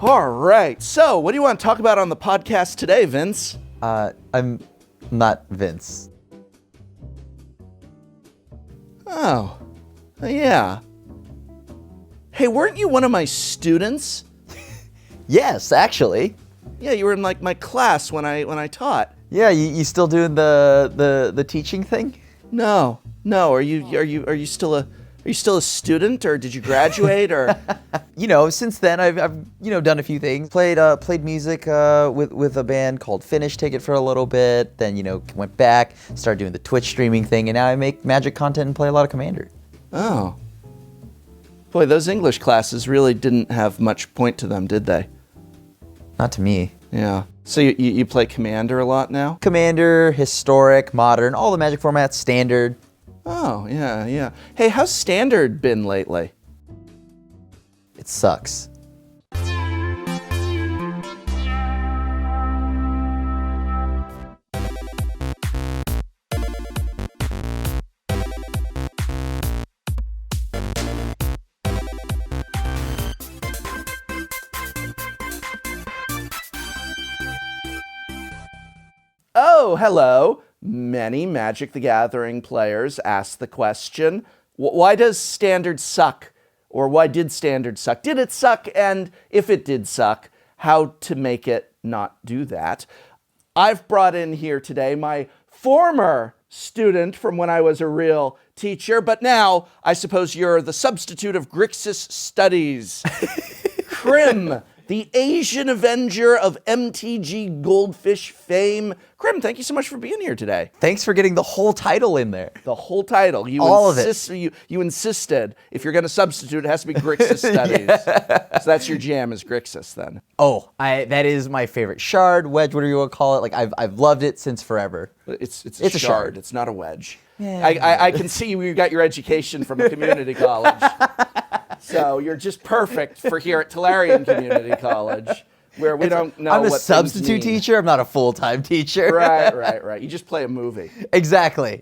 All right. So, what do you want to talk about on the podcast today, Vince? I'm not Vince. Oh, yeah. Hey, weren't you one of my students? Yes, actually. Yeah, you were in like my class when I taught. Yeah, you still doing the teaching thing? No. Are you still a student, or did you graduate, or? Since then I've done a few things. Played music with a band called Finish Ticket for a little bit. Then went back, started doing the Twitch streaming thing, and now I make Magic content and play a lot of Commander. Oh. Boy, those English classes really didn't have much point to them, did they? Not to me. Yeah. So you play Commander a lot now? Commander, Historic, Modern, all the Magic formats, Standard. Oh, yeah. Hey, how's Standard been lately? It sucks. Oh, hello. Many Magic the Gathering players ask the question, why does Standard suck? Or why did Standard suck? Did it suck? And if it did suck, how to make it not do that? I've brought in here today my former student from when I was a real teacher, but now I suppose you're the substitute of Grixis Studies. Krim, the TheAsianAvenger of MTGGoldfish fame. Krim, thank you so much for being here today. Thanks for getting the whole title in there. The whole title. All of it. You insisted, if you're going to substitute, it has to be Grixis Studies. Yeah. So that's your jam, is Grixis, then. Oh, that is my favorite. Shard, wedge, whatever you want to call it. Like I've loved it since forever. It's a shard. It's not a wedge. Yeah. I can see you got your education from a community college. So you're just perfect for here at Tolarian Community College, where we don't know I'm a what substitute teacher. I'm not a full-time teacher. Right. You just play a movie. Exactly.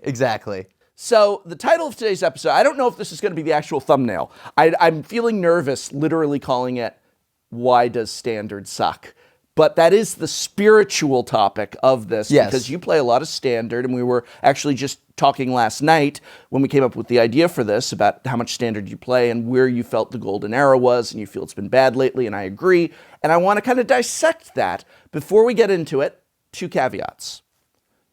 So the title of today's episode, I don't know if this is going to be the actual thumbnail. I'm feeling nervous literally calling it, Why Does Standard Suck? But that is the spiritual topic of this, yes. Because you play a lot of Standard, and we were actually just talking last night when we came up with the idea for this about how much Standard you play and where you felt the golden era was, and you feel it's been bad lately, and I agree. And I want to kind of dissect that. Before we get into it, 2 caveats.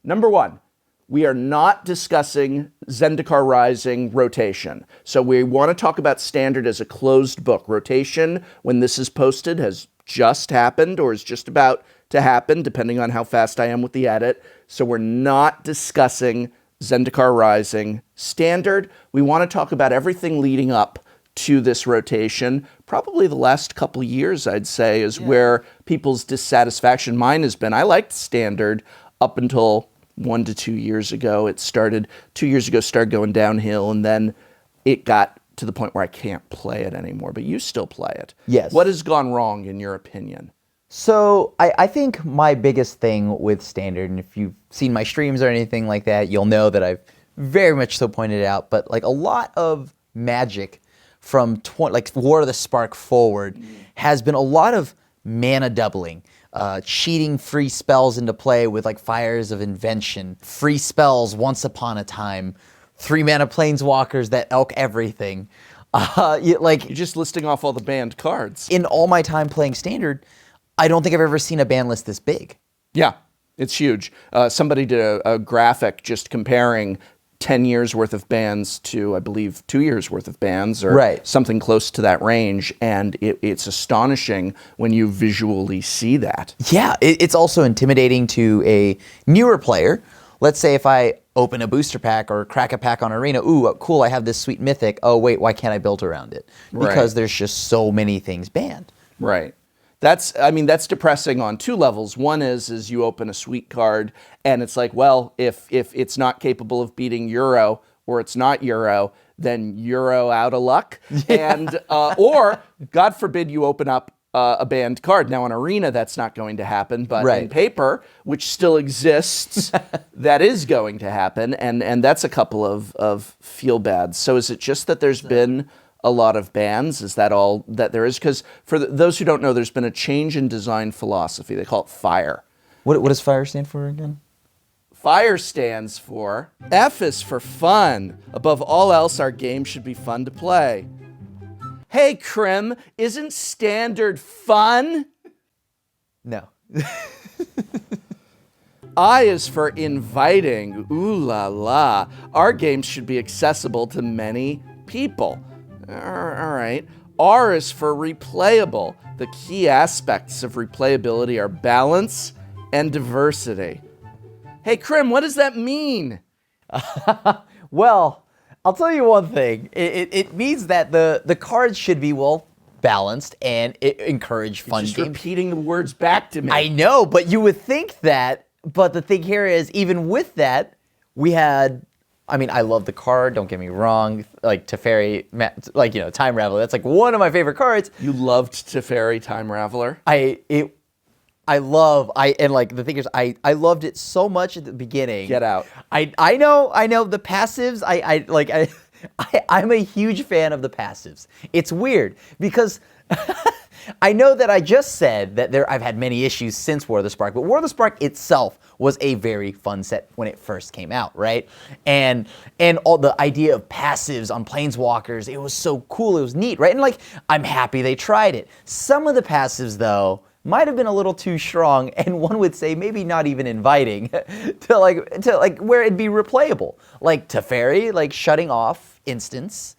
Number 1, we are not discussing Zendikar Rising rotation. So we want to talk about Standard as a closed book. Rotation, when this is posted, has just happened or is just about to happen, depending on how fast I am with the edit. So we're not discussing Zendikar Rising. Standard, we want to talk about everything leading up to this rotation. Probably the last couple of years, I'd say, is where people's dissatisfaction, mine has been. I liked Standard up until 1 to 2 years ago. It started 2 years ago, started going downhill, and then it got to the point where I can't play it anymore, but you still play it. Yes. What has gone wrong in your opinion? So I think my biggest thing with Standard, and if you've seen my streams or anything like that, you'll know that I've very much so pointed it out, but like a lot of Magic from like War of the Spark forward has been a lot of mana doubling, cheating free spells into play with like Fires of Invention, free spells Once Upon a Time, 3 mana planeswalkers that elk everything. You're just listing off all the banned cards. In all my time playing Standard, I don't think I've ever seen a ban list this big. Yeah, it's huge. Somebody did a graphic just comparing 10 years worth of bans to, I believe, 2 years worth of bans, or something close to that range, and it's astonishing when you visually see that. Yeah, it's also intimidating to a newer player. Let's say if I open a booster pack or crack a pack on Arena, ooh, cool, I have this sweet mythic. Oh, wait, why can't I build around it? Because there's just so many things banned. Right. That's depressing on 2 levels. One is you open a sweet card and it's like, well, if it's not capable of beating Euro or it's not Euro, then Euro out of luck. Yeah. And or God forbid you open up a banned card. Now on Arena, that's not going to happen, but in paper, which still exists, that is going to happen, and that's a couple of feel bads. So is it just that there's been a lot of bans? Is that all that there is? Because for those who don't know, there's been a change in design philosophy. They call it FIRE. What does FIRE stand for again? FIRE stands for F is for fun. Above all else, our game should be fun to play. Hey, Krim, isn't standard fun? No. I is for inviting. Ooh la la. Our games should be accessible to many people. All right. R is for replayable. The key aspects of replayability are balance and diversity. Hey, Krim, what does that mean? Well, I'll tell you one thing. It means that the cards should be, well, balanced and encourage fun Just games. repeating the words back to me. I know, but you would think that. But the thing here is, even with that, we had. I mean, I love the card. Don't get me wrong. Like Teferi, like Time Raveler. That's like one of my favorite cards. You loved Teferi Time Raveler? And like the thing is, I loved it so much at the beginning. Get out. I know the passives. I'm a huge fan of the passives. It's weird because I know that I just said that I've had many issues since War of the Spark, but War of the Spark itself was a very fun set when it first came out, right? And all the idea of passives on Planeswalkers, it was so cool, it was neat, right? And like, I'm happy they tried it. Some of the passives, though, might have been a little too strong, and one would say maybe not even inviting to like where it'd be replayable. Like Teferi, like shutting off instance.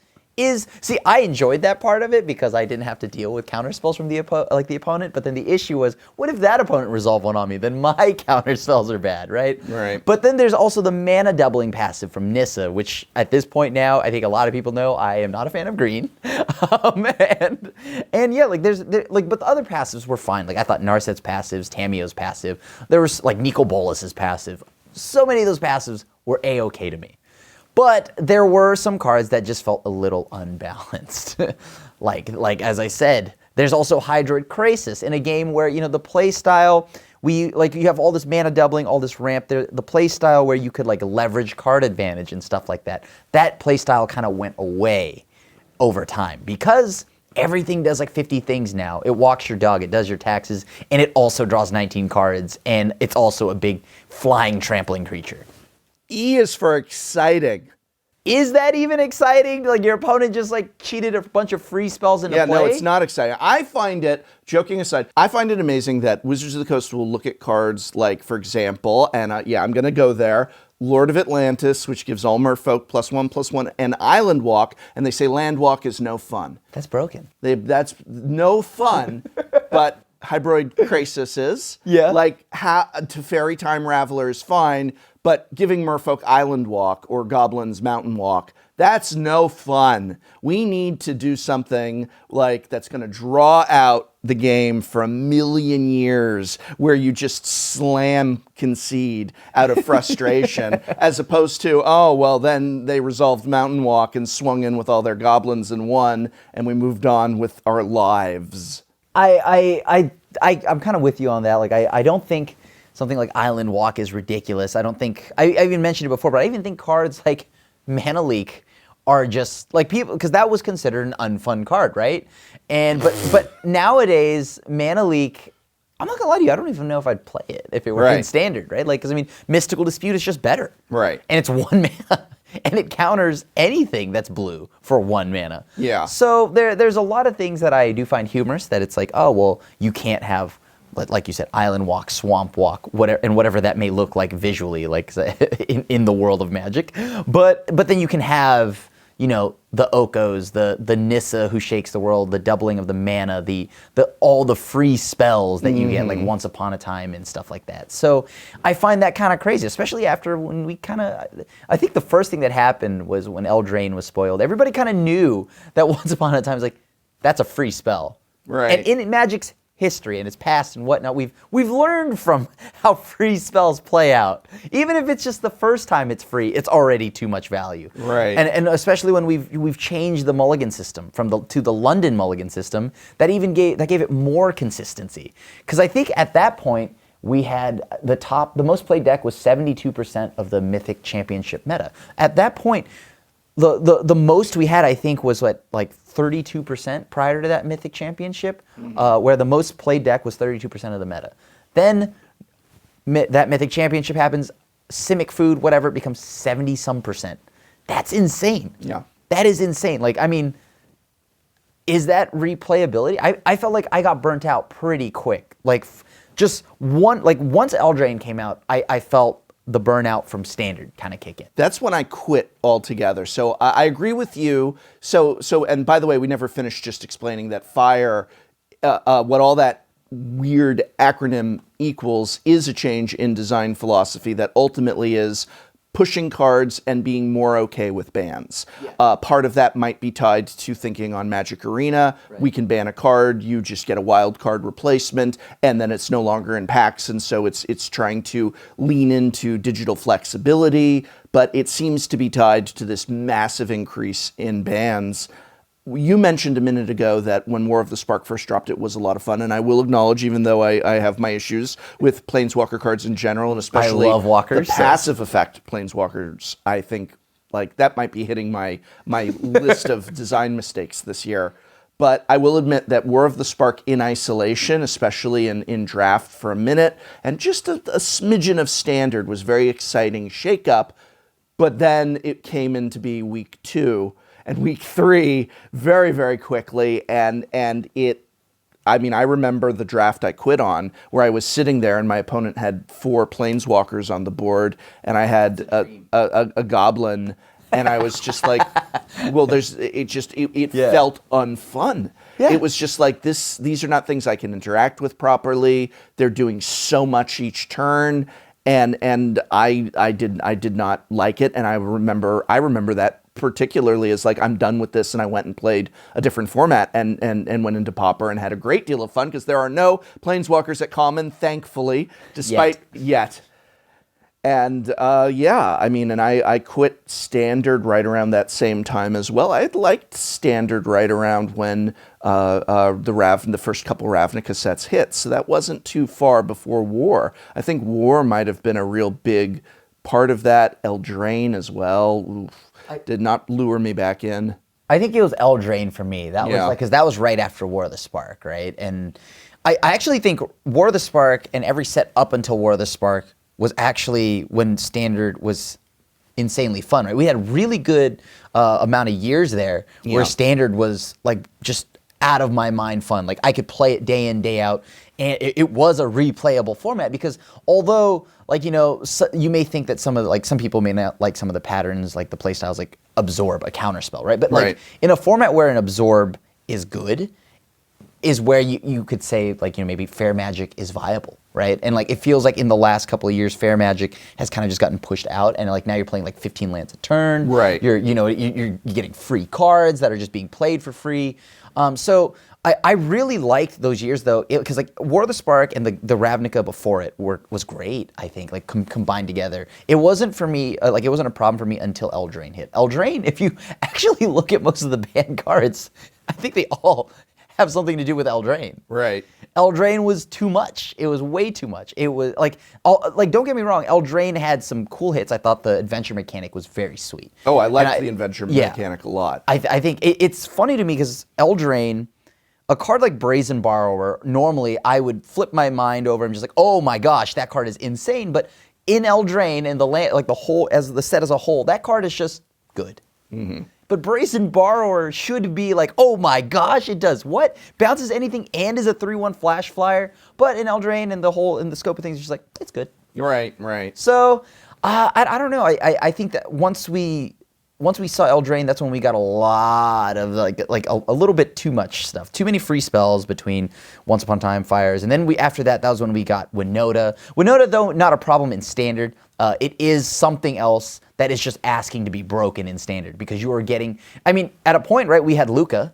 See, I enjoyed that part of it because I didn't have to deal with counter spells from the opponent. But then the issue was, what if that opponent resolved one on me? Then my counter spells are bad, right? Right. But then there's also the mana doubling passive from Nissa, which at this point now, I think a lot of people know I am not a fan of green. And yeah, like but the other passives were fine. Like I thought Narset's passives, Tamiyo's passive. There was like Nicol Bolas's passive. So many of those passives were a-okay to me. But there were some cards that just felt a little unbalanced. like as I said, there's also Hydroid Krasis in a game where, the play style, you have all this mana doubling, all this ramp there, the play style where you could like leverage card advantage and stuff like that. That play style kind of went away over time because everything does like 50 things now. It walks your dog, it does your taxes, and it also draws 19 cards, and it's also a big flying trampling creature. E is for exciting. Is that even exciting? Like your opponent just like cheated a bunch of free spells into play? Yeah, no, it's not exciting. I find it, joking aside, I find it amazing that Wizards of the Coast will look at cards like, for example, and I'm going to go there, Lord of Atlantis, which gives all merfolk +1/+1, and Island Walk, and they say Land Walk is no fun. That's broken. That's no fun, but Hydroid Krasis is. Yeah. Like, Teferi Time Raveler is fine, but giving Merfolk Island Walk or Goblins Mountain Walk, that's no fun. We need to do something like that's going to draw out the game for a million years where you just slam concede out of frustration as opposed to, oh, well, then they resolved Mountain Walk and swung in with all their goblins and won, and we moved on with our lives. I'm kind of with you on that. Like, I don't think something like Island Walk is ridiculous. I don't think, I even mentioned it before, but I even think cards like Mana Leak are just like people, because that was considered an unfun card, right? But nowadays, Mana Leak, I'm not gonna lie to you, I don't even know if I'd play it if it were in standard, right? Like, because I mean, Mystical Dispute is just better. Right. And it's 1 mana. And it counters anything that's blue for 1 mana. Yeah. So there's a lot of things that I do find humorous, that it's like, oh, well, you can't have, like you said, Island Walk, Swamp Walk, whatever that may look like visually, like in the world of Magic. But then you can have, the Okos, the Nissa who shakes the world, the doubling of the mana, all the free spells that you get, like Once Upon a Time and stuff like that. So I find that kind of crazy, especially after when we I think the first thing that happened was when Eldraine was spoiled. Everybody kind of knew that Once Upon a Time was like, that's a free spell. Right. And in Magic's history and its past and whatnot, we've learned from how free spells play out. Even if it's just the first time it's free, it's already too much value. Right. And especially when we've changed the mulligan system to the London mulligan system, that gave it more consistency. Because I think at that point we had the most played deck was 72% of the Mythic Championship meta. At that point, the most we had, I think, was what, like 32% prior to that Mythic Championship, where the most played deck was 32% of the meta. Then that Mythic Championship happens, Simic Food, whatever, it becomes 70-some%. That's insane. Yeah. That is insane. Like, I mean, is that replayability? I felt like I got burnt out pretty quick. Like, once Eldraine came out, I felt the burnout from Standard kind of kick in. That's when I quit altogether. So I agree with you. So, and by the way, we never finished just explaining that Fire, what all that weird acronym equals is a change in design philosophy that ultimately is pushing cards and being more okay with bans. Yeah. Part of that might be tied to thinking on Magic Arena. Right. We can ban a card, you just get a wild card replacement, and then it's no longer in packs, and so it's trying to lean into digital flexibility, but it seems to be tied to this massive increase in bans. You mentioned a minute ago that when War of the Spark first dropped, it was a lot of fun, and I will acknowledge, even though I have my issues with Planeswalker cards in general, and especially I love walkers, the passive effect Planeswalkers, I think like that might be hitting my list of design mistakes this year. But I will admit that War of the Spark in isolation, especially in draft for a minute, and just a smidgen of Standard was very exciting shakeup, but then it came into be week 2. And week 3 very, very quickly, and it, I mean, I remember the draft I quit on where I was sitting there and my opponent had 4 Planeswalkers on the board, and I had a Goblin, and I was just like, well, it felt unfun. Yeah. It was just like these are not things I can interact with properly. They're doing so much each turn, and I did not like it, and I remember that particularly as like, I'm done with this, and I went and played a different format and went into Pauper and had a great deal of fun because there are no Planeswalkers at Common, thankfully, despite yet. And yeah, I mean, and I quit Standard right around that same time as well. I had liked Standard right around when the first couple Ravnica sets hit, so that wasn't too far before War. I think War might have been a real big part of that. Eldraine as well. Oof. Did not lure me back in. I think it was Eldraine for me. That was like, because that was right after War of the Spark, right? And I actually think War of the Spark and every set up until War of the Spark was actually when Standard was insanely fun, right? We had a really good amount of years there where Standard was like just out of my mind fun. Like I could play it day in, day out, and it was a replayable format because although, like, you know, you may think that some people may not like some of the patterns, like the play styles, like absorb a counterspell, right? But like in a format where an absorb is good, is where you could say, like, you know, maybe Fair Magic is viable, right? And like it feels like in the last couple of years, Fair Magic has kind of just gotten pushed out, and like now you're playing like 15 lands a turn, right? You're getting free cards that are just being played for free. So I really liked those years though, because like War of the Spark and the Ravnica before it was great. I think like combined together, it wasn't for me like it wasn't a problem for me until Eldraine hit. Eldraine, if you actually look at most of the banned cards, I think they all have something to do with Eldraine. Right. Eldraine was too much. It was way too much. It was like don't get me wrong, Eldraine had some cool hits. I thought the adventure mechanic was very sweet. Oh, I liked the adventure mechanic a lot. I think it's funny to me because Eldraine, a card like Brazen Borrower, normally I would flip my mind over and just like, oh my gosh, that card is insane. But in Eldraine and the set as a whole, that card is just good. Mm-hmm. But Brazen Borrower should be like, oh my gosh, it does what? Bounces anything and is a 3/1 flash flyer. But in Eldraine and in the scope of things, it's just like, it's good. Right. So I don't know. I think that once we saw Eldraine, that's when we got a lot of like a little bit too much stuff. Too many free spells between Once Upon a Time, Fires. And then after that was when we got Winota. Winota, though, not a problem in Standard. It is something else that is just asking to be broken in Standard because you are getting, I mean, at a point, right, we had Luca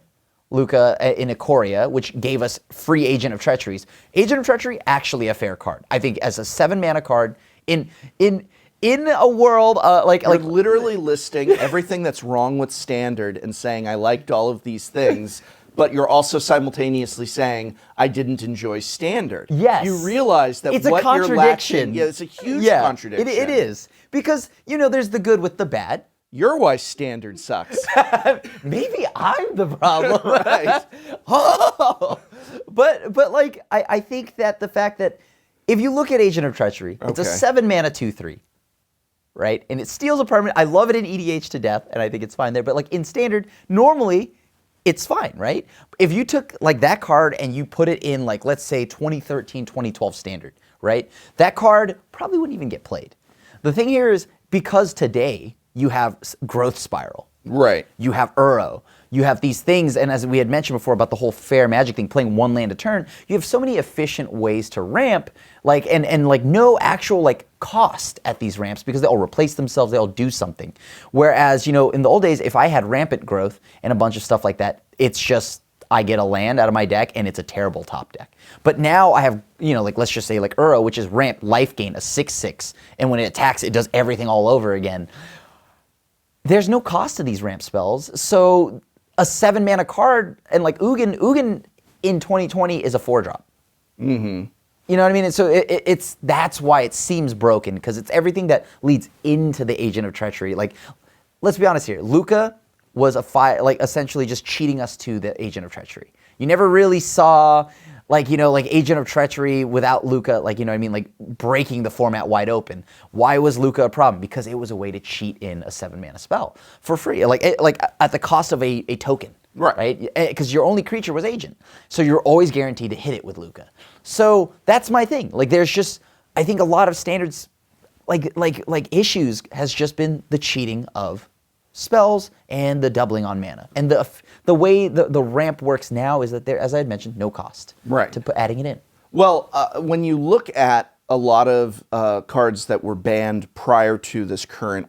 in Ikoria, which gave us free Agent of Treacheries. Agent of Treachery, actually a fair card. I think as a 7-mana card in a world like literally listing everything that's wrong with Standard and saying I liked all of these things, but you're also simultaneously saying I didn't enjoy Standard. Yes, you realize that it's what a contradiction. You're lacking, it's a huge contradiction. It is because there's the good with the bad. You're why standard sucks. Maybe I'm the problem. Right. Oh. But like I think that the fact that if you look at Agent of Treachery, it's a Okay. 7 mana 2/3. Right? And it steals a permanent. I love it in EDH to death, and I think it's fine there. But like in standard, normally it's fine, right? If you took like that card and you put it in like, let's say 2013, 2012 standard, right? That card probably wouldn't even get played. The thing here is because today you have Growth Spiral. Right. You have Uro. You have these things, and as we had mentioned before about the whole fair magic thing, playing one land a turn, you have so many efficient ways to ramp, like and like no actual like cost at these ramps because they all replace themselves, they all do something. Whereas, you know, in the old days, if I had rampant growth and a bunch of stuff like that, it's just I get a land out of my deck and it's a terrible top deck. But now I have, you know, like let's just say like Uro, which is ramp life gain, a 6/6, and when it attacks, it does everything all over again. There's no cost to these ramp spells, so a 7 mana card and like Ugin in 2020 is a 4-drop. Mm-hmm. You know what I mean? And so it's that's why it seems broken because it's everything that leads into the Agent of Treachery. Like, let's be honest here, Luca was like essentially just cheating us to the Agent of Treachery. You never really saw like, you know, like Agent of Treachery without Luca, like, you know what I mean, like breaking the format wide open. Why was Luca a problem? Because it was a way to cheat in a 7 mana spell for free, like at the cost of a token. Right? Because your only creature was Agent. So you're always guaranteed to hit it with Luca. So that's my thing. Like there's just, I think a lot of standards, like issues has just been the cheating of spells and the doubling on mana. And the way the ramp works now is that there, as I had mentioned, no cost to adding it in. Well, when you look at a lot of cards that were banned prior to this current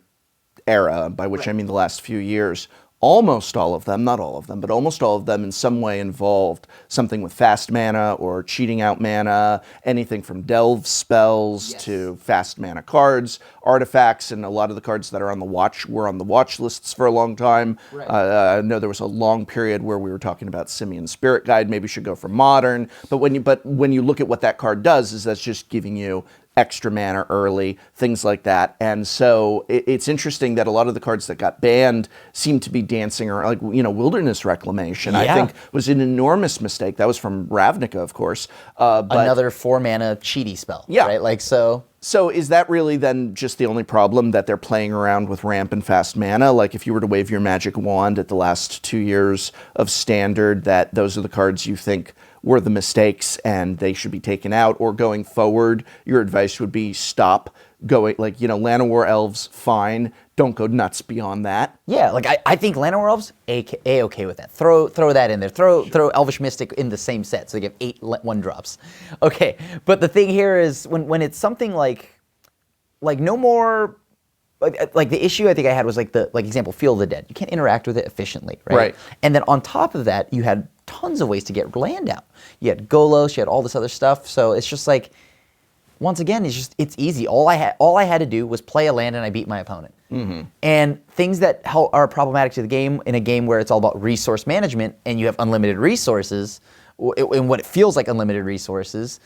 era, by which I mean the last few years, almost all of them, not all of them, but almost all of them in some way involved something with fast mana or cheating out mana, anything from delve spells to fast mana cards, artifacts, and a lot of the cards that are on the watch were on the watch lists for a long time. I know there was a long period where we were talking about Simian Spirit Guide, maybe should go for modern, but when you look at what that card does, is that's just giving you extra mana early, things like that. And so it's interesting that a lot of the cards that got banned seem to be dancing around, like, you know, Wilderness Reclamation, I think was an enormous mistake. That was from Ravnica, of course. But another 4 mana cheaty spell, right? Like so. So is that really then just the only problem, that they're playing around with ramp and fast mana? Like if you were to wave your magic wand at the last 2 years of Standard, that those are the cards you think were the mistakes and they should be taken out? Or going forward, your advice would be stop going, like, you know, Llanowar Elves, fine. Don't go nuts beyond that. Yeah, like I think Llanowar Elves, A-okay with that. Throw that in there. Throw Elvish Mystic in the same set so you get 8 1-drops. Okay, but the thing here is when it's something like no more, like the issue I think I had was like example, Field of the Dead. You can't interact with it efficiently, right? And then on top of that, you had tons of ways to get land out. You had Golos, you had all this other stuff. So it's just like, once again, it's easy. All I had to do was play a land and I beat my opponent. Mm-hmm. And things that are problematic to the game in a game where it's all about resource management and you have unlimited resources, in what it feels like unlimited resources.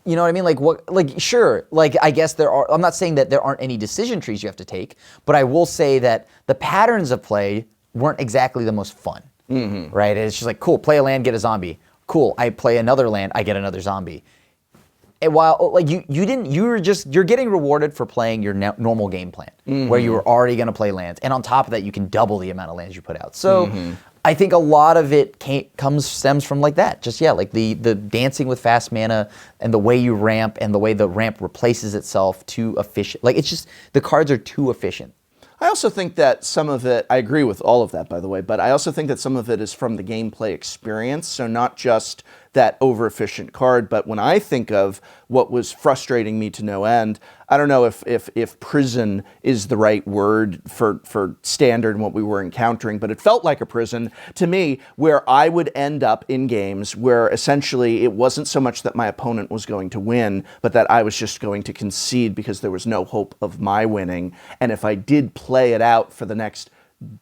You know what I mean? Like sure, like I guess there are, I'm not saying that there aren't any decision trees you have to take, but I will say that the patterns of play weren't exactly the most fun. Mm-hmm. Right? It's just like, cool, play a land, get a zombie. Cool, I play another land, I get another zombie. And while like you're getting rewarded for playing your normal game plan, where you were already going to play lands, and on top of that, you can double the amount of lands you put out. So I think a lot of it stems from like that. Just like the dancing with fast mana and the way you ramp and the way the ramp replaces itself too efficient. Like it's just the cards are too efficient. I also think that some of it, I agree with all of that, by the way, but I also think that some of it is from the gameplay experience. So not just that over-efficient card, but when I think of what was frustrating me to no end, I don't know if prison is the right word for Standard and what we were encountering, but it felt like a prison to me, where I would end up in games where essentially it wasn't so much that my opponent was going to win, but that I was just going to concede because there was no hope of my winning. And if I did play it out for the next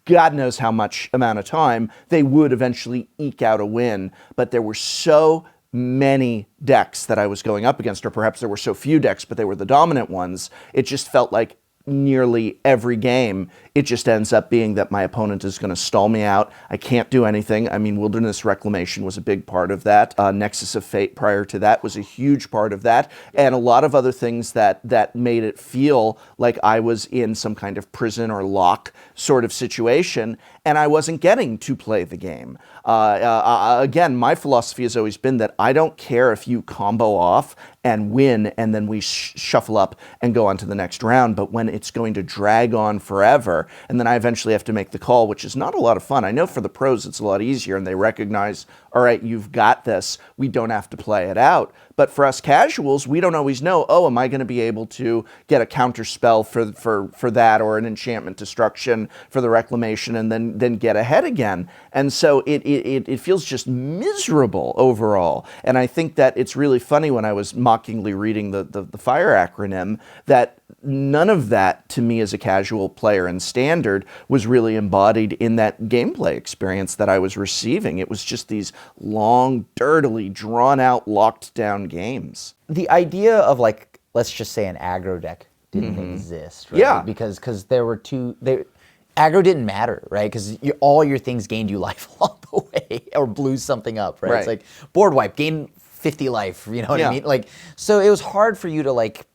God knows how much amount of time, they would eventually eke out a win. But there were so many decks that I was going up against, or perhaps there were so few decks, but they were the dominant ones. It just felt like nearly every game, it just ends up being that my opponent is going to stall me out. I can't do anything. I mean, Wilderness Reclamation was a big part of that. Nexus of Fate prior to that was a huge part of that. And a lot of other things that made it feel like I was in some kind of prison or lock sort of situation, and I wasn't getting to play the game. Again, my philosophy has always been that I don't care if you combo off and win, and then we shuffle up and go on to the next round. But when it's going to drag on forever, and then I eventually have to make the call, which is not a lot of fun. I know for the pros it's a lot easier, and they recognize, all right, you've got this. We don't have to play it out. But for us casuals, we don't always know, oh, am I going to be able to get a counter spell for that, or an enchantment destruction for the reclamation, and then get ahead again. And so it feels just miserable overall. And I think that it's really funny when I was mockingly reading the FIRE acronym, that none of that, to me as a casual player in Standard, was really embodied in that gameplay experience that I was receiving. It was just these long, dirtily drawn out, locked down games. The idea of, like, let's just say an aggro deck didn't exist, right? Yeah. Because there were aggro didn't matter, right? Because all your things gained you life along the way, or blew something up, right? It's like board wipe, gain 50 life, you know what I mean? Like, so it was hard for you to like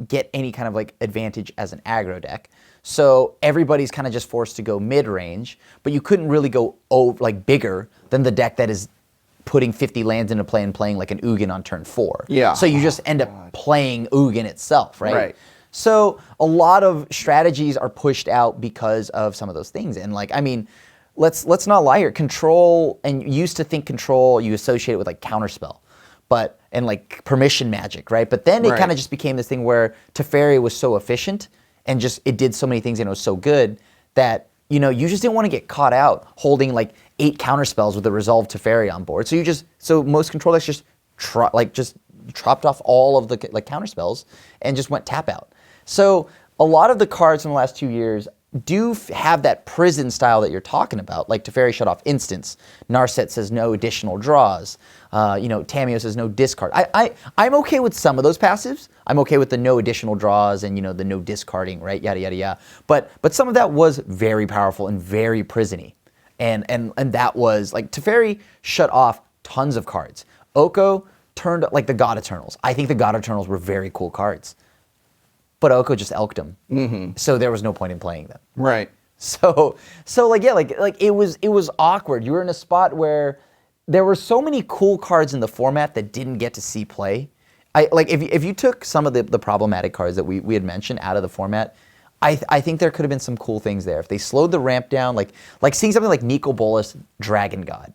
get any kind of like advantage as an aggro deck. So everybody's kind of just forced to go mid-range, but you couldn't really go like bigger than the deck that is putting 50 lands into play and playing like an Ugin on turn 4. Yeah. So you just end up playing Ugin itself, right? Right. So a lot of strategies are pushed out because of some of those things. And like, I mean, let's not lie here. Control, and you used to think control you associate it with like counterspell, and like permission magic, right? But then it kind of just became this thing where Teferi was so efficient and just it did so many things and it was so good that, you know, you just didn't want to get caught out holding like 8 counterspells with a Resolve Teferi on board. So most control decks just chopped off all of the like counterspells and just went tap out. So a lot of the cards from the last 2 years do have that prison style that you're talking about. Like Teferi shut off instants. Narset says no additional draws. Tamiyo says no discard. I'm okay with some of those passives. I'm okay with the no additional draws and, the no discarding, right? Yada, yada, yada. But some of that was very powerful and very prisony. And that was, like, Teferi shut off tons of cards. Oko turned, like, the God Eternals. I think the God Eternals were very cool cards. But Oko just elked them. Mm-hmm. So there was no point in playing them. Right. So it was awkward. You were in a spot where there were so many cool cards in the format that didn't get to see play. If you took some of the problematic cards that we had mentioned out of the format, I think there could have been some cool things there. If they slowed the ramp down, like seeing something like Nicol Bolas, Dragon God.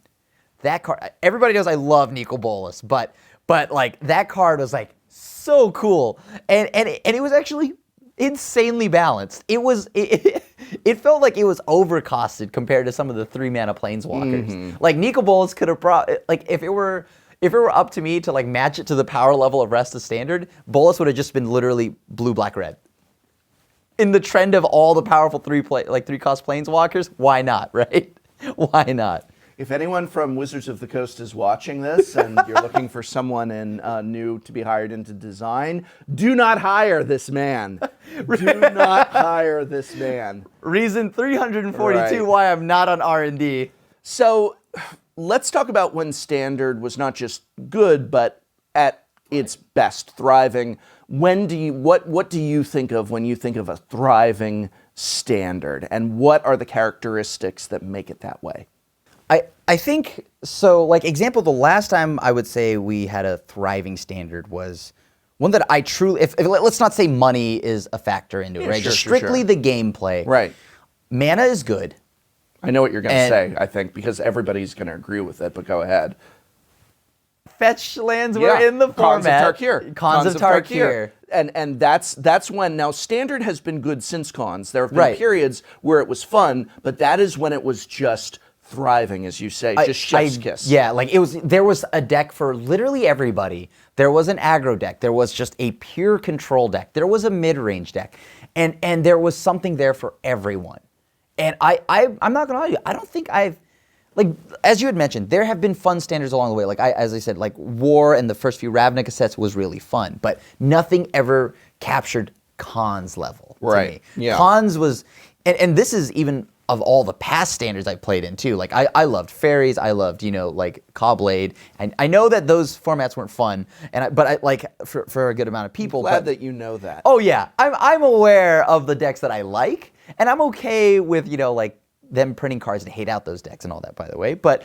That card, everybody knows I love Nicol Bolas, but like that card was like so cool. And it was actually insanely balanced. It felt like it was overcosted compared to some of the 3-mana planeswalkers. Mm-hmm. Like Nicol Bolas could have brought, like if it were up to me to like match it to the power level of rest of Standard, Bolas would have just been literally blue, black, red. In the trend of all the powerful 3-cost planeswalkers, why not, right? Why not? If anyone from Wizards of the Coast is watching this and you're looking for someone new to be hired into design, do not hire this man. Do not hire this man. Reason 342 why I'm not on R&D. So let's talk about when Standard was not just good, but at its best, thriving. What do you think of when you think of a thriving Standard, and what are the characteristics that make it that way? I think, so like example, the last time I would say we had a thriving Standard was one that I truly, if let's not say money is a factor into it, right? Just strictly the gameplay. Right. Mana is good. I know what you're going to say, I think, because everybody's going to agree with it, but go ahead. Fetch lands were in the format. Khans of Tarkir. And that's when, now Standard has been good since Khans. There have been periods where it was fun, but that is when it was just thriving, as you say, just chef's kiss. Yeah, like there was a deck for literally everybody. There was an aggro deck. There was just a pure control deck. There was a mid-range deck. And there was something there for everyone. And I'm not gonna lie to you, I don't think like, as you had mentioned, there have been fun Standards along the way. Like, as I said, like War and the first few Ravnica sets was really fun, but nothing ever captured Cons level to Right. me. Yeah. Cons was, and this is even of all the past standards I played in too. Like I loved fairies, I loved like Cobblade, and I know that those formats weren't fun, but I like for a good amount of people. Glad that you know that. Oh yeah, I'm aware of the decks that I like, and I'm okay with like them printing cards to hate out those decks and all that, by the way. But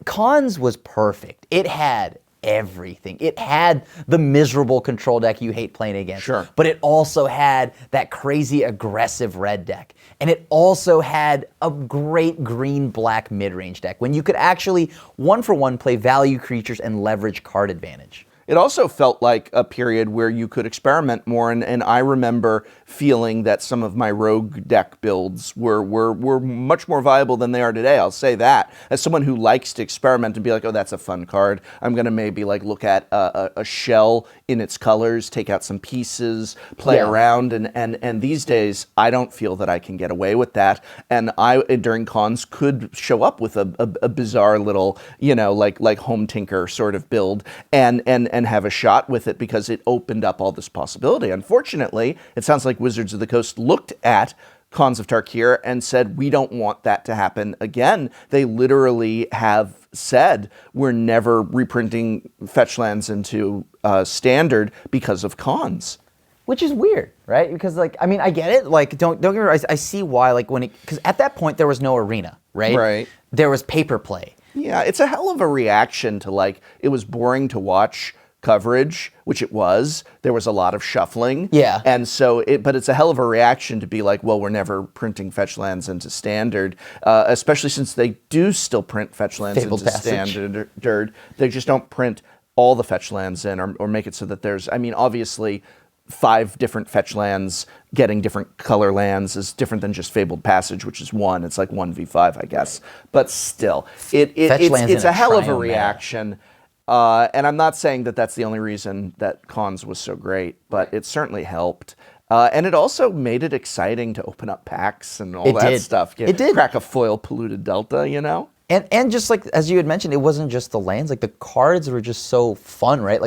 Cons was perfect. It had everything. It had the miserable control deck you hate playing against. Sure. But it also had that crazy aggressive red deck. And it also had a great green-black mid-range deck when you could actually one-for-one play value creatures and leverage card advantage. It also felt like a period where you could experiment more, and I remember feeling that some of my rogue deck builds were much more viable than they are today. I'll say that. As someone who likes to experiment and be like, oh, that's a fun card, I'm going to maybe like look at a shell in its colors, take out some pieces, play around, and these days, I don't feel that I can get away with that. And I, during cons, could show up with a bizarre little, like Home Tinker sort of build, and have a shot with it because it opened up all this possibility. Unfortunately, it sounds like Wizards of the Coast looked at Khans of Tarkir and said, we don't want that to happen again. They literally have said, we're never reprinting fetch lands into Standard because of Khans. Which is weird, right? Because I get it. Like, don't get me wrong. I see why. Because at that point there was no arena, right? Right. There was paper play. Yeah, it's a hell of a reaction to it was boring to watch coverage, which it was. There was a lot of shuffling. Yeah. And so, but it's a hell of a reaction to be like, well, we're never printing fetch lands into Standard, especially since they do still print fetch lands Fabled into Passage. Standard. They just don't print all the fetch lands in or make it so that there's, obviously, 5 different fetch lands getting different color lands is different than just Fabled Passage, which is 1. It's like 1v5, I guess. But still, it's a hell of a reaction. And I'm not saying that that's the only reason that Cons was so great, but it certainly helped. And it also made it exciting to open up packs and all that stuff. It did. Crack a foil polluted Delta, And just like, as you had mentioned, it wasn't just the lands. Like, the cards were just so fun, right?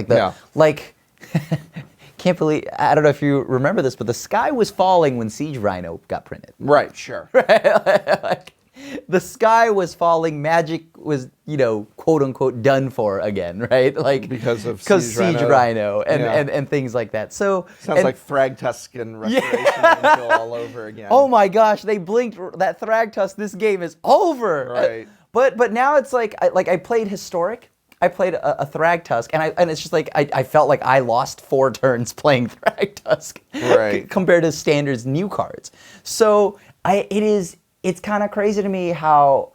Can't believe, I don't know if you remember this, but the sky was falling when Siege Rhino got printed. Right, sure. The sky was falling, Magic was, quote unquote done for again, right? Because of Siege Rhino and things like that. So sounds like Thragtuscan Restoration Angel all over again. Oh my gosh, they blinked that Thragtusk, this game is over. Right. But now it's I played Historic. I played a Thragtusk, and it's just I felt like I lost 4 turns playing Thragtusk compared to Standard's new cards. So it's kind of crazy to me how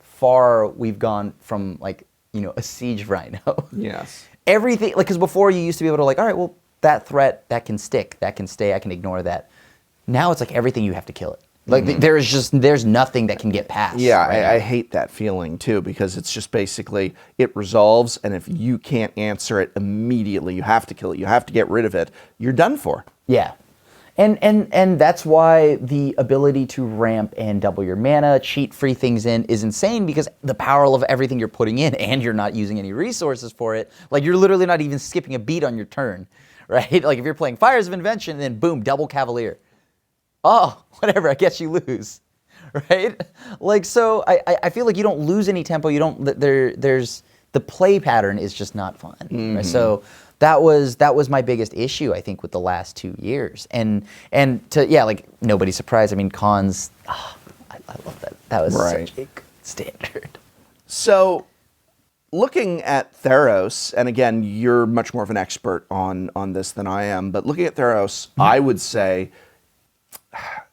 far we've gone from a Siege Rhino. Yes. Everything, because before you used to be able to all right, well, that threat, that can stick, that can stay, I can ignore that. Now it's everything, you have to kill it. There's nothing that can get past. Yeah, I hate that feeling too, because it's just basically it resolves, and if you can't answer it immediately, you have to kill it. You have to get rid of it. You're done for. Yeah. And that's why the ability to ramp and double your mana, cheat free things in is insane, because the power of everything you're putting in, and you're not using any resources for it. You're literally not even skipping a beat on your turn, right? If you're playing Fires of Invention, then boom, double Cavalier. Oh, whatever, I guess you lose, right? So I feel like you don't lose any tempo. You don't, there's, the play pattern is just not fun. Right? So that was my biggest issue, I think, with the last 2 years. And nobody's surprised. Cons, I love that. That was such a good standard. So, looking at Theros, and again, you're much more of an expert on this than I am, but looking at Theros, I would say,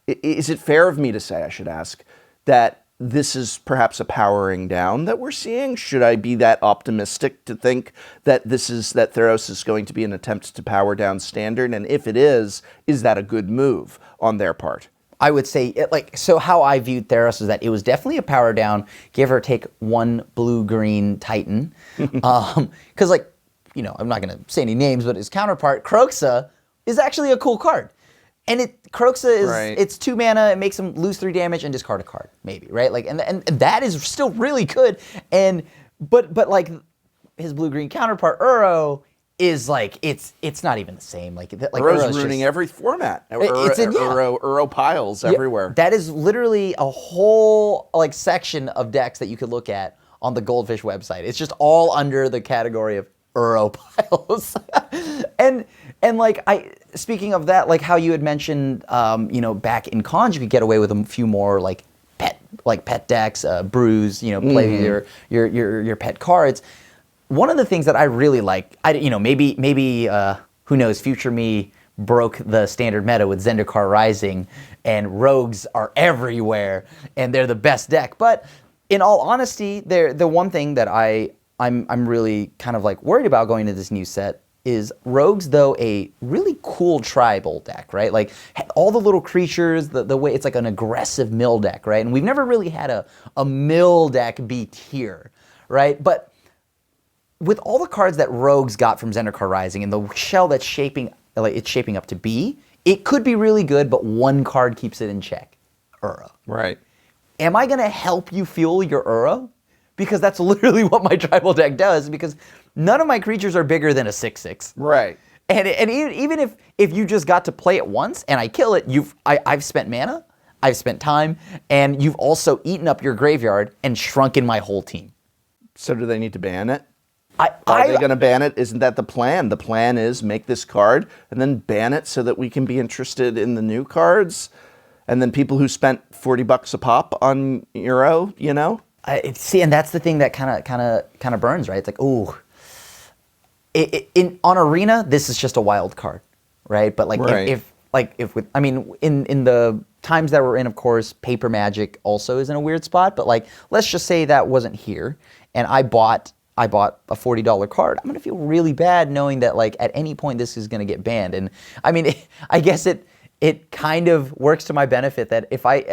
is it fair of me to say, I should ask, that this is perhaps a powering down that we're seeing? Should I be that optimistic to think that that Theros is going to be an attempt to power down Standard? And if it is that a good move on their part? I would say, so how I viewed Theros is that it was definitely a power down, give or take 1 blue-green Titan. Because, I'm not going to say any names, but his counterpart, Kroxa, is actually a cool card. And Kroxa is, it's 2 mana, it makes him lose 3 damage and discard a card, maybe, right? And that is still really good. But his blue-green counterpart, Uro, is like it's not even the same. Like Uro's ruining every format. Uro piles everywhere. That is literally a whole like section of decks that you could look at on the Goldfish website. It's just all under the category of Uro piles. and like speaking of that, like how you had mentioned, back in cons you could get away with a few more like pet decks, brews, play your pet cards. One of the things that I really like, maybe who knows, future me broke the standard meta with Zendikar Rising, and rogues are everywhere, and they're the best deck. But in all honesty, the one thing that I'm really kind of like worried about going into this new set is rogues, though a really cool tribal deck, right? Like all the little creatures, the way it's like an aggressive mill deck, right? And we've never really had a mill deck be tier, right? But with all the cards that rogues got from Zendikar Rising and the shell that's shaping up to be, it could be really good, but one card keeps it in check. Uro. Right. Am I going to help you fuel your Uro? Because that's literally what my tribal deck does, because none of my creatures are bigger than a 6/6. Right. And even if you just got to play it once and I kill it, I've spent mana, I've spent time, and you've also eaten up your graveyard and shrunken my whole team. So do they need to ban it? Are they going to ban it? Isn't that the plan? The plan is make this card and then ban it so that we can be interested in the new cards. And then people who spent $40 a pop on Uro, See, and that's the thing that kind of burns, right? It's like, ooh, on Arena, this is just a wild card, right? But like in the times that we're in, of course, Paper Magic also is in a weird spot. But like, let's just say that wasn't here, and I bought a $40 card. I'm gonna feel really bad knowing that like at any point this is gonna get banned. And I mean, I guess it kind of works to my benefit that if I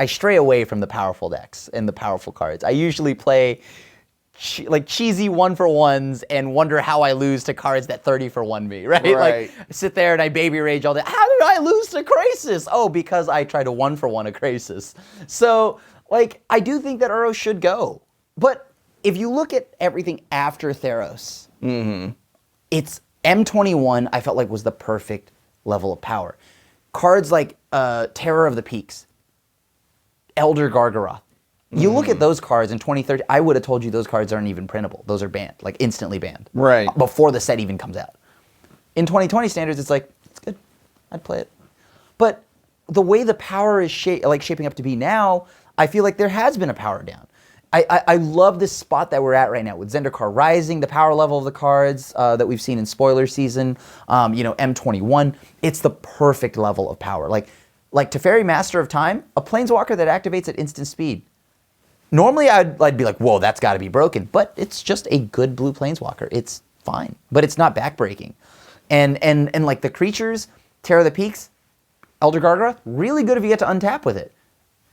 stray away from the powerful decks and the powerful cards. I usually play cheesy 1-for-1s and wonder how I lose to cards that 30-for-1 me, right? Like I sit there and I baby rage all day. How did I lose to Krasis? Oh, because I tried to 1-for-1 a Krasis. So like I do think that Uro should go. But if you look at everything after Theros, it's M21 I felt like was the perfect level of power. Cards like Terror of the Peaks, Elder Gargaroth. You look at those cards in 2013, I would have told you those cards aren't even printable. Those are banned, like instantly banned. Right. Before the set even comes out. In 2020 standards, it's like, it's good. I'd play it. But the way the power is shaping up to be now, I feel like there has been a power down. I love this spot that we're at right now with Zendikar Rising, the power level of the cards that we've seen in spoiler season, M21. It's the perfect level of power. Like Teferi, Master of Time, a Planeswalker that activates at instant speed. Normally I'd be like, whoa, that's got to be broken. But it's just a good blue Planeswalker. It's fine. But it's not backbreaking. And like the creatures, Terror of the Peaks, Elder Gargaroth, really good if you get to untap with it.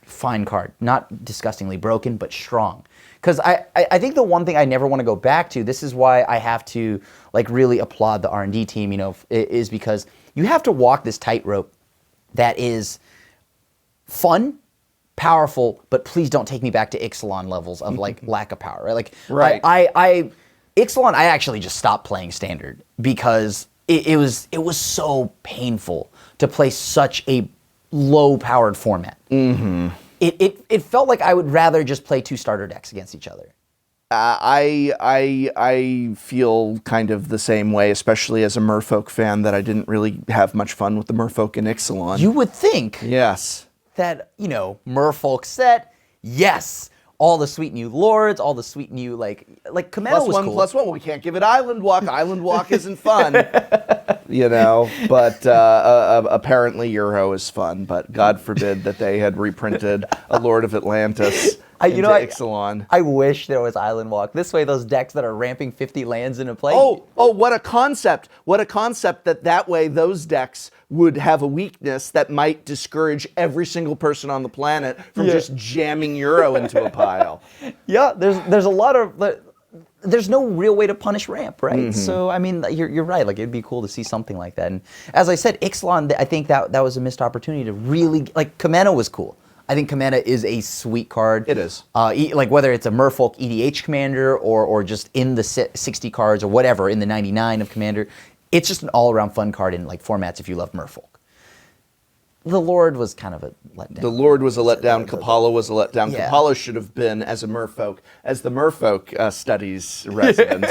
Fine card. Not disgustingly broken, but strong. Because I think the one thing I never want to go back to, this is why I have to like really applaud the R&D team, is because you have to walk this tightrope that is fun, powerful, but please don't take me back to Ixalan levels of like lack of power, right? Like Ixalan, I actually just stopped playing Standard because it was so painful to play such a low-powered format. It felt like I would rather just play two starter decks against each other. I feel kind of the same way, especially as a Merfolk fan, that I didn't really have much fun with the Merfolk in Ixalan. You would think yes. that, Merfolk set, yes, all the sweet new lords, all the sweet new, like Kameno was cool. +1/+1, we can't give it Island Walk. Island Walk isn't fun. But apparently Uro is fun, but God forbid that they had reprinted a Lord of Atlantis into Ixalan. I wish there was Island Walk. This way those decks that are ramping 50 lands into play. Oh, what a concept. What a concept that way those decks would have a weakness that might discourage every single person on the planet from just jamming Uro into a pile. Yeah, there's a lot of... There's no real way to punish ramp, right? So, I mean, you're right. Like, it'd be cool to see something like that. And as I said, Ixalan, I think that was a missed opportunity to really... Like, Kameno was cool. I think Commander is a sweet card. It is. Like whether it's a Merfolk EDH Commander or just in the 60 cards or whatever, in the 99 of Commander, it's just an all-around fun card in like formats if you love Merfolk. The Lord was kind of a letdown. The Lord was a letdown. Kapala was a letdown. Yeah. Kapala should have been, as the Merfolk studies resident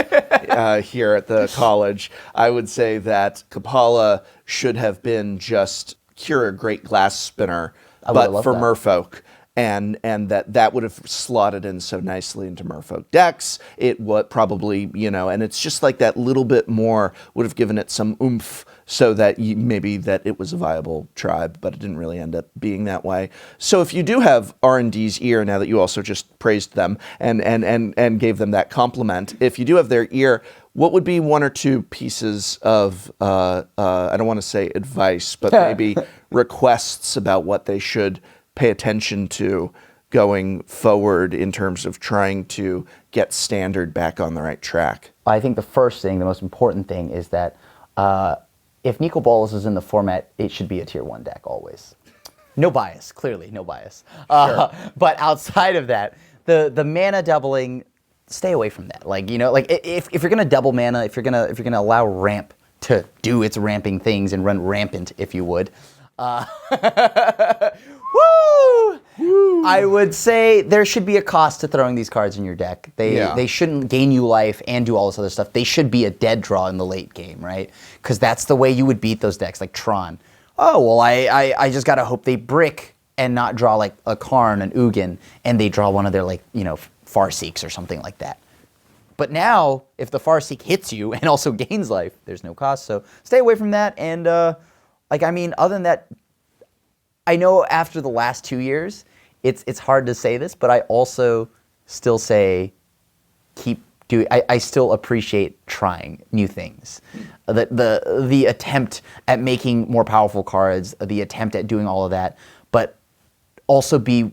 here at the college, I would say that Kapala should have been just Cure Great Glass Spinner, but for Merfolk. And that would have slotted in so nicely into Merfolk decks. It would probably, and it's just like that little bit more would have given it some oomph so that maybe that it was a viable tribe, but it didn't really end up being that way. So if you do have R&D's ear, now that you also just praised them and gave them that compliment, if you do have their ear, what would be one or two pieces of, I don't want to say advice, but maybe requests about what they should pay attention to going forward in terms of trying to get Standard back on the right track? I think the first thing, the most important thing, is that if Nico Bolas is in the format, it should be a tier 1 deck always. No bias, clearly, no bias. Sure. But outside of that, the mana doubling, stay away from that. Like, if you're gonna double mana, if you're gonna allow ramp to do its ramping things and run rampant, if you would. Woo! I would say there should be a cost to throwing these cards in your deck. They shouldn't gain you life and do all this other stuff. They should be a dead draw in the late game, right? Because that's the way you would beat those decks, like Tron. Oh, well, I just gotta hope they brick and not draw like a Karn, an Ugin, and they draw one of their Farseeks or something like that. But now, if the Farseek hits you and also gains life, there's no cost. So stay away from that. And other than that, I know after the last 2 years, it's hard to say this, but I also still say keep doing. I still appreciate trying new things. The attempt at making more powerful cards, the attempt at doing all of that, but also be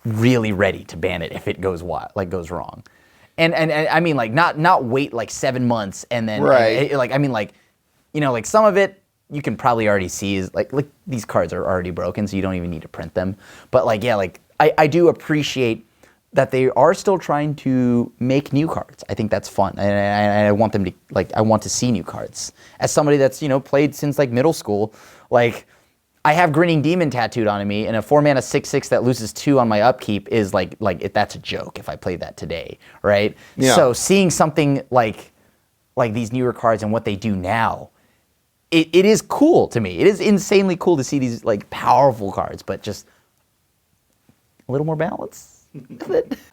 really ready to ban it if it goes goes wrong. And I mean not wait 7 months and then right. Some of it you can probably already see is like these cards are already broken, so you don't even need to print them. But I do appreciate that they are still trying to make new cards. I think that's fun, and I want them to I want to see new cards. As somebody that's played since middle school, I have Grinning Demon tattooed on me, and a 4-mana 6/6 that loses 2 on my upkeep is that's a joke if I played that today, right? Yeah. So seeing something like these newer cards and what they do now, it is cool to me. It is insanely cool to see these powerful cards, but just a little more balance.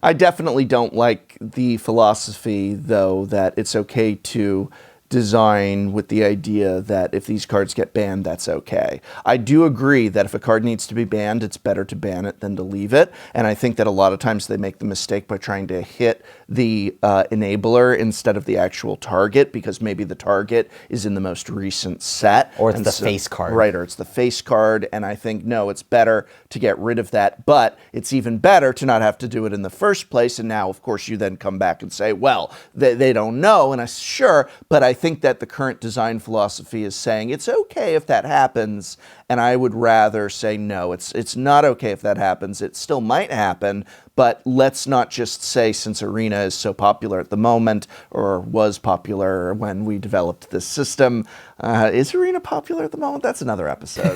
I definitely don't like the philosophy, though, that it's okay to design with the idea that if these cards get banned, that's okay. I do agree that if a card needs to be banned, it's better to ban it than to leave it. And I think that a lot of times they make the mistake by trying to hit the enabler instead of the actual target, because maybe the target is in the most recent set. Or it's the face card. Right, or it's the face card. And I think, no, it's better to get rid of that. But it's even better to not have to do it in the first place. And now, of course, you then come back and say, well, they don't know. And sure, but I think that the current design philosophy is saying it's okay if that happens, and I would rather say no, it's not okay if that happens. It still might happen, but let's not just say, since Arena is so popular at the moment, or was popular when we developed this system, is Arena popular at the moment? That's another episode.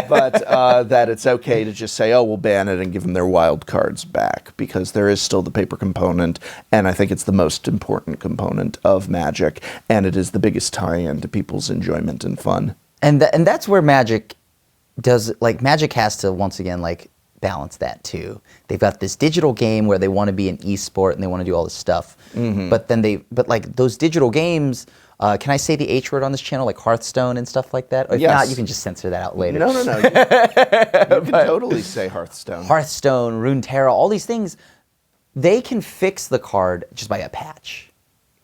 But that it's okay to just say, oh, we'll ban it and give them their wild cards back, because there is still the paper component, and I think it's the most important component of Magic, and it is the biggest tie-in to people's enjoyment and fun. And that's where Magic does, Magic has to, once again, balance that too. They've got this digital game where they want to be an esport and they want to do all this stuff. Mm-hmm. But those digital games, can I say the H word on this channel, like Hearthstone and stuff like that? Or if not, you can just censor that out later. No. You can totally say Hearthstone. Hearthstone, Runeterra, all these things, they can fix the card just by a patch.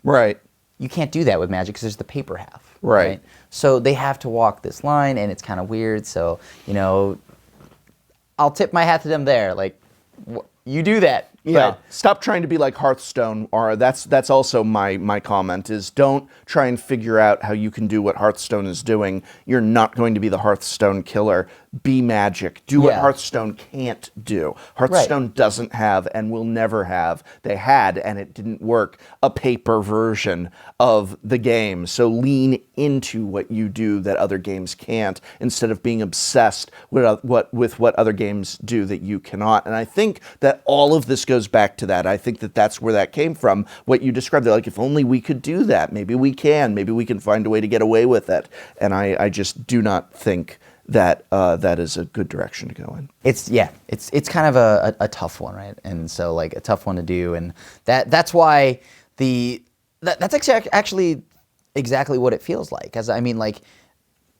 Right. You can't do that with Magic because there's the paper half. Right. So they have to walk this line, and it's kind of weird. So, I'll tip my hat to them there. you do that. Yeah, But stop trying to be like Hearthstone. Or that's also my comment is don't try and figure out how you can do what Hearthstone is doing. You're not going to be the Hearthstone killer. Be Magic. Do what Yeah. Hearthstone can't do. Hearthstone doesn't have and will never have. They had, and it didn't work, a paper version of the game. So lean into what you do that other games can't, instead of being obsessed with what other games do that you cannot. And I think that all of this goes back to that. I think that that's where that came from. What you described, like, if only we could do that. Maybe we can. Maybe we can find a way to get away with it. And I just do not think that that is a good direction to go in. it's kind of a tough one, right? And so like a tough one to do, and that's why that's actually exactly what it feels like. As I mean, like,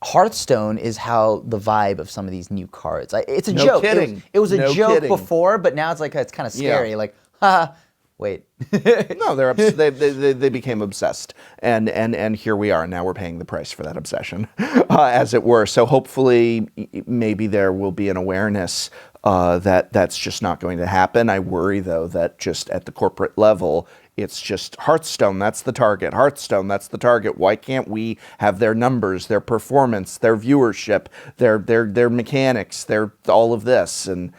Hearthstone is how the vibe of some of these new cards. It's a joke. Kidding. It was a No joke kidding. before, but now it's like it's kind of scary. Like, haha, wait. No, they became obsessed, and here we are. Now we're paying the price for that obsession, as it were. So hopefully, maybe there will be an awareness that that's just not going to happen. I worry, though, that just at the corporate level, it's just Hearthstone, that's the target. Hearthstone, that's the target. Why can't we have their numbers, their performance, their viewership, their mechanics, their all of this, and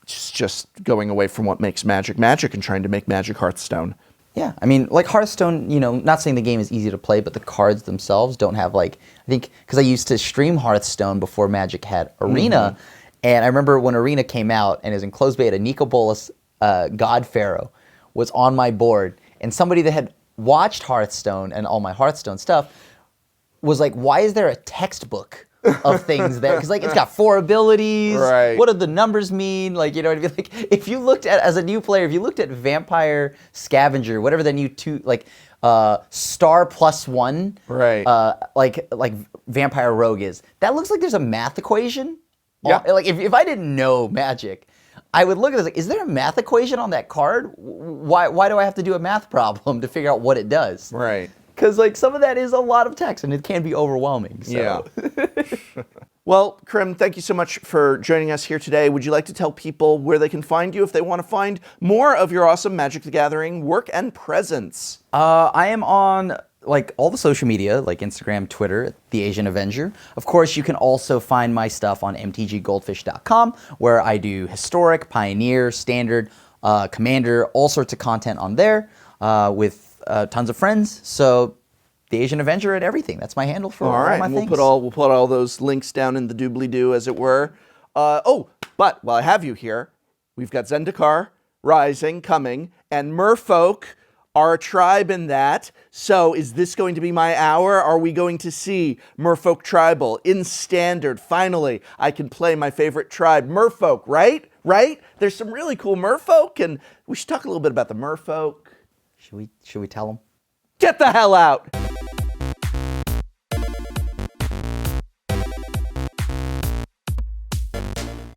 just going away from what makes Magic Magic and trying to make Magic Hearthstone. Yeah, I mean, like Hearthstone, not saying the game is easy to play, but the cards themselves don't have, like, I think, because I used to stream Hearthstone before Magic had Arena, and I remember when Arena came out and it was in closed beta, Nico Bolas, God Pharaoh, was on my board, and somebody that had watched Hearthstone and all my Hearthstone stuff was like, why is there a textbook of things there? Because, like, it's got 4 abilities. Right. What do the numbers mean? Like, you know what I mean? Like, if you looked at, as a new player, if you looked at Vampire Scavenger, whatever the new star +1, Right. like Vampire Rogue is, that looks like there's a math equation. Yeah. Like, if I didn't know Magic, I would look at this like, is there a math equation on that card? Why do I have to do a math problem to figure out what it does? Right. Because, like, some of that is a lot of text, and it can be overwhelming. So. Yeah. Well, Krim, thank you so much for joining us here today. Would you like to tell people where they can find you if they want to find more of your awesome Magic the Gathering work and presence? I am on, like, all the social media, like Instagram, Twitter, TheAsianAvenger. Of course, you can also find my stuff on MTGGoldfish.com, where I do Historic, Pioneer, Standard, Commander, all sorts of content on there with tons of friends. So TheAsianAvenger at everything. That's my handle for all my and things. we'll put all those links down in the doobly-doo, as it were. But while I have you here, we've got Zendikar Rising coming, and Merfolk are a tribe in that. So is this going to be my hour? Are we going to see Merfolk Tribal in Standard? Finally, I can play my favorite tribe, Merfolk, right? Right? There's some really cool Merfolk, and we should talk a little bit about the Merfolk. Should we tell them? Get the hell out!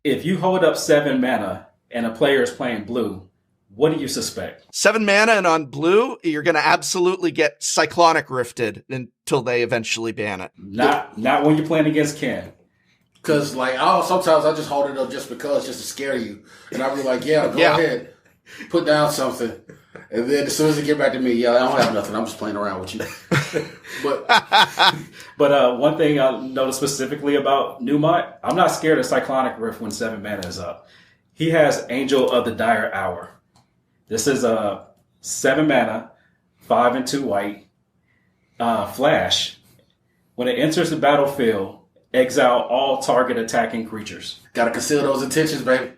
If you hold up 7 mana and a player is playing blue, what do you suspect? 7 mana and on blue, you're going to absolutely get Cyclonic Rifted until they eventually ban it. Not when you're playing against Ken. Because, like, sometimes I just hold it up just to scare you. And I'll be like, go ahead, put down something. And then as soon as they get back to me, I don't have nothing. I'm just playing around with you. But one thing I noticed specifically about Newmont, I'm not scared of Cyclonic Rift when 7 mana is up. He has Angel of the Dire Hour. This is a 7 mana, 5 and 2 white, flash. When it enters the battlefield, exile all target attacking creatures. Gotta conceal those intentions, baby.